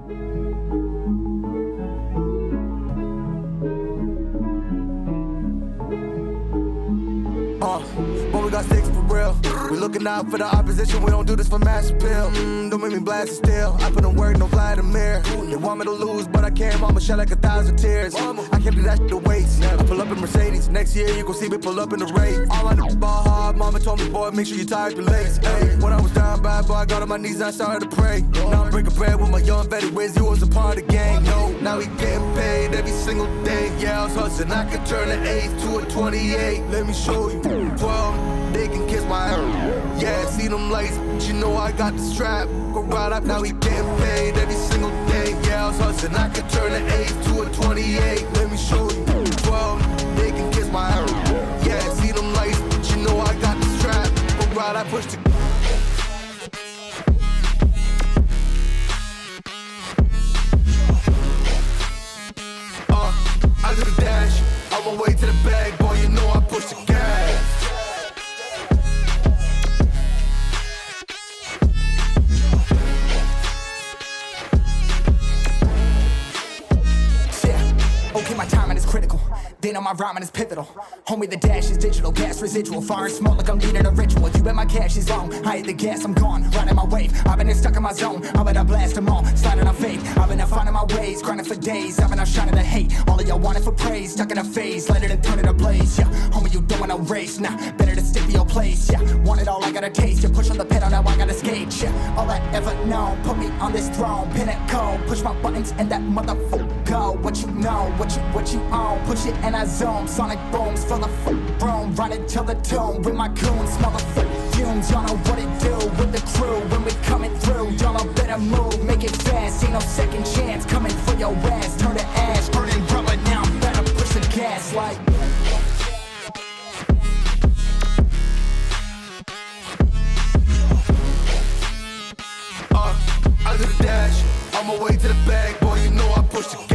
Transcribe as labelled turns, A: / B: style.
A: But we got sticks for real. We looking out for the opposition, we don't do this for mass appeal. Don't make me blast it still. I put in work, no Vladimir. They want me to lose, but I can't. Mama shed like 1,000 tears. I can't do that shit to waste. I pull up in Mercedes. Next year you gon' see me pull up in the race. All I do is ball hard. Mama told me, boy, make sure you tie up your legs. Hey, when I was down bad, boy, I got on my knees and I started to pray. Now I'm breaking bread with my young vet. Where's you was a part of the gang? No, now we getting paid every single day. Yeah, I was hustling. I could turn an 8 to a 28. Let me show you. 12, they can kiss my ass. Yeah, see them lights, but you know I got the strap. Go right up, now we getting paid every single day. Yeah, I was hustling, I could turn an 8 to a 28. Let me show you. 12, they can kiss my ass. Yeah, see them lights, but you know I got the strap. Go right, I push the. I do the dash, on my way to the bag, boy, you know I push the gas.
B: Okay, my timing is critical. They know my rhyming is pivotal. Homie, the dash is digital, gas residual. Fire and smoke like I'm leading a ritual. You bet my cash is long. I hit the gas, I'm gone. Riding my wave. I've been stuck in my zone. I bet I blast them all. Sliding on faith. I've been finding my ways. Grinding for days. I've been out shining the hate. All of y'all wanted for praise. Stuck in a phase. Light it and turn it ablaze. Yeah, homie, you don't wanna race. Nah, better to stick to your place. Yeah, want it all, I gotta taste. You push on the pedal, now I gotta skate. Yeah, all I ever known. Put me on this throne. Pinnacle. Push my buttons and that motherfucker go. What you know, what you own. Push it and I zoom. Sonic booms for the room. Running till the tomb with my goons. Smell the fumes. Y'all know what it do with the crew when we coming through. Y'all know better move, make it fast. Ain't no second chance coming for your ass. Turn to ash, burning rubber. Now I'm better push the gas like.
A: I do the dash, on my way to the bag, boy, you know I push the gas.